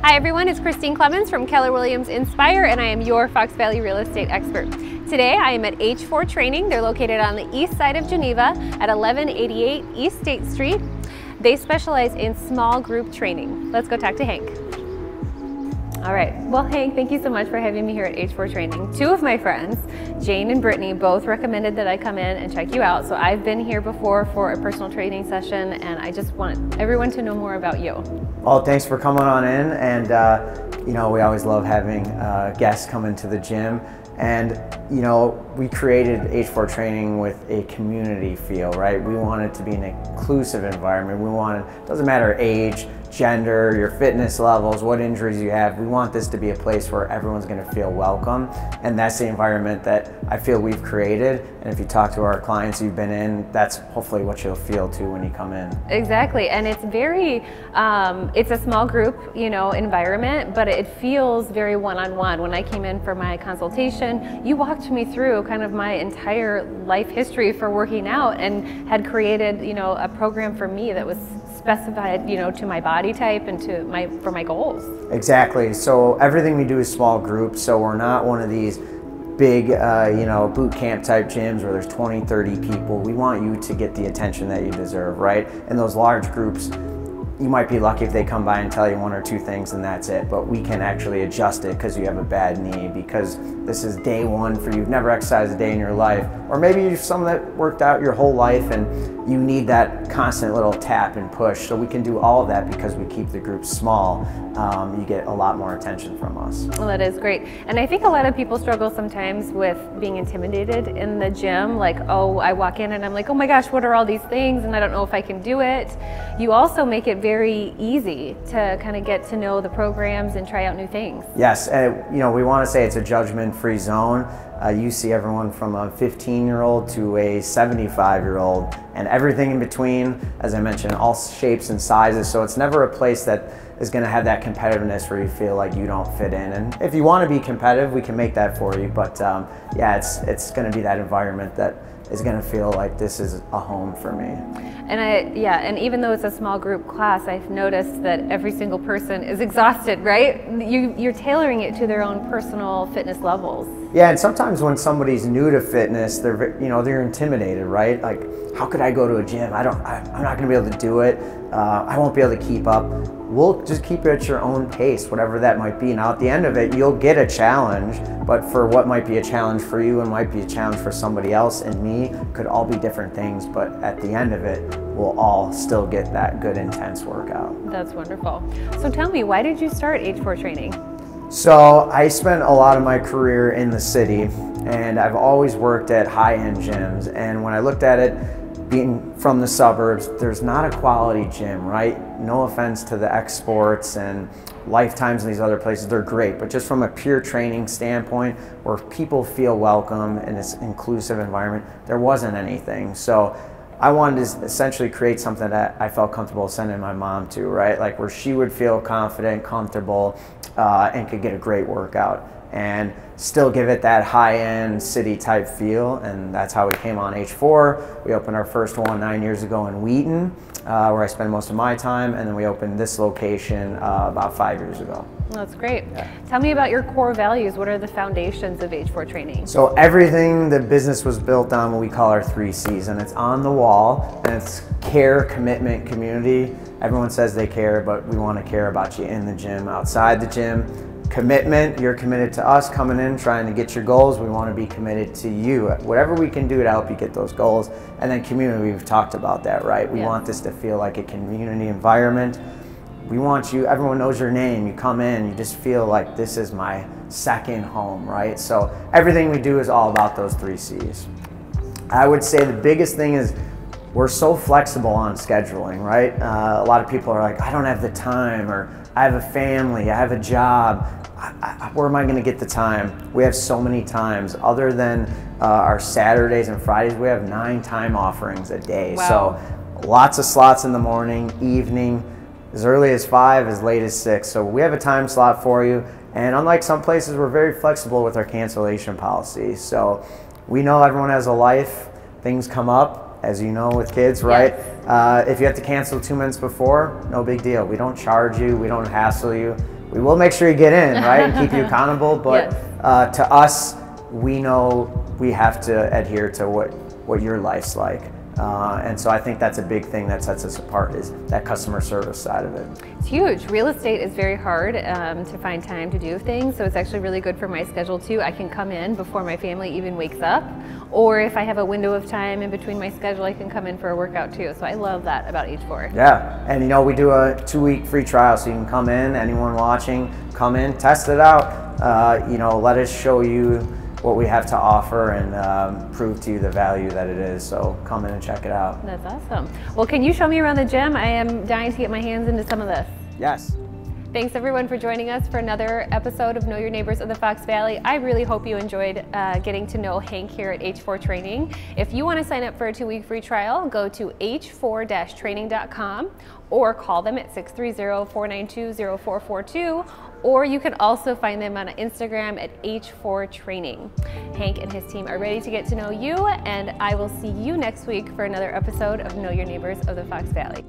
Hi everyone, it's Kristine Clemens from Keller Williams Inspire, and I am your Fox Valley real estate expert. Today I am at H4 Training. They're located on the east side of Geneva at 1188 East State Street. They specialize in small group training. Let's go talk to Hank. All right, well Hank, thank you so much for having me here at H4 Training. Two of my friends, Jane and Brittany, both recommended that I come in and check you out. So I've been here before for a personal training session, and I just want everyone to know more about you. Well, thanks for coming on in, and you know, we always love having guests come into the gym. And you know, we created H4 Training with a community feel, right? We want it to be an inclusive environment. We want it, doesn't matter age, gender, your fitness levels, what injuries you have. We want this to be a place where everyone's going to feel welcome, and that's the environment that I feel we've created. And if you talk to our clients you've been in, that's hopefully what you'll feel too when you come in. Exactly, and it's very, it's a small group, you know, environment, but it feels very one-on-one. When I came in for my consultation, you walked me through kind of my entire life history for working out, and had created, you know, a program for me that was specified, you know, to my body type and to for my goals. Exactly. So everything we do is small groups. So we're not one of these big, you know, boot camp type gyms where there's 20, 30 people. We want you to get the attention that you deserve, right? In those large groups, you might be lucky if they come by and tell you one or two things and that's it, but we can actually adjust it because you have a bad knee, because this is day one for you. You've never exercised a day in your life, or maybe you're someone that worked out your whole life and you need that constant little tap and push. So we can do all of that because we keep the group small. You get a lot more attention from us. Well, that is great. And I think a lot of people struggle sometimes with being intimidated in the gym. Like, oh, I walk in and I'm like, oh my gosh, what are all these things? And I don't know if I can do it. You also make it very easy to kind of get to know the programs and try out new things. Yes, you know, we want to say it's a judgment-free zone. You see everyone from a 15-year-old to a 75-year-old, and everything in between, as I mentioned, all shapes and sizes. So it's never a place that is going to have that competitiveness where you feel like you don't fit in. And if you want to be competitive, we can make that for you. But yeah, it's going to be that environment that is going to feel like this is a home for me. And and even though it's a small group class, I've noticed that every single person is exhausted, right? You're tailoring it to their own personal fitness levels. Yeah, and sometimes when somebody's new to fitness, they're intimidated, right? Like, how could I go to a gym? I'm not going to be able to do it. I won't be able to keep up. We'll just keep it at your own pace, whatever that might be. Now, at the end of it, you'll get a challenge, but for what might be a challenge for you and might be a challenge for somebody else and me, could all be different things, but at the end of it, we'll all still get that good, intense workout. That's wonderful. So tell me, why did you start H4 Training? So I spent a lot of my career in the city, and I've always worked at high-end gyms, and when I looked at it, being from the suburbs, there's not a quality gym, right? No offense to the X Sports and Lifetimes and these other places, they're great, but just from a pure training standpoint where people feel welcome in this inclusive environment, there wasn't anything. So I wanted to essentially create something that I felt comfortable sending my mom to, right? Like where she would feel confident, comfortable, and could get a great workout and still give it that high-end city type feel. And that's how we came on H4. We opened our first one 9 years ago in Wheaton, where I spend most of my time, and then we opened this location about 5 years ago. That's great. Yeah. Tell me about your core values. What are the foundations of H4 Training? So everything the business was built on what we call our 3 C's, and it's on the wall, and it's care, commitment, community. Everyone says they care, but we want to care about you in the gym, outside the gym. Commitment, you're committed to us coming in, trying to get your goals. We want to be committed to you. Whatever we can do to help you get those goals. And then community, we've talked about that, right? We want this to feel like a community environment. We want you, everyone knows your name. You come in, you just feel like this is my second home, right? So everything we do is all about those 3 C's. I would say the biggest thing is we're so flexible on scheduling, right? A lot of people are like, I don't have the time, or I have a family, I have a job. Where am I going to get the time? We have so many times. Other than our Saturdays and Fridays, we have 9 time offerings a day. Wow. So lots of slots in the morning, evening, as early as 5, as late as 6. So we have a time slot for you. And unlike some places, we're very flexible with our cancellation policy. So we know everyone has a life. Things come up, as you know, with kids, right? Yes. If you have to cancel 2 minutes before, no big deal. We don't charge you. We don't hassle you. we will make sure you get in, right, and keep you accountable. But Yes. To us, we know we have to adhere to what your life's like. And so I think that's a big thing that sets us apart, is that customer service side of it. It's huge. Real estate is very hard to find time to do things, so it's actually really good for my schedule too. I can come in before my family even wakes up, or if I have a window of time in between my schedule, I can come in for a workout too. So I love that about H4. Yeah, and we do a 2-week free trial, so you can come in, anyone watching, come in, test it out. Let us show you what we have to offer and prove to you the value that it is. So come in and check it out. That's awesome. Well, can you show me around the gym? I am dying to get my hands into some of this. Yes. Thanks everyone for joining us for another episode of Know Your Neighbors of the Fox Valley. I really hope you enjoyed getting to know Hank here at H4 Training. If you want to sign up for a 2-week free trial, go to h4-training.com or call them at 630-492-0442, or you can also find them on Instagram at H4 Training. Hank and his team are ready to get to know you, and I will see you next week for another episode of Know Your Neighbors of the Fox Valley.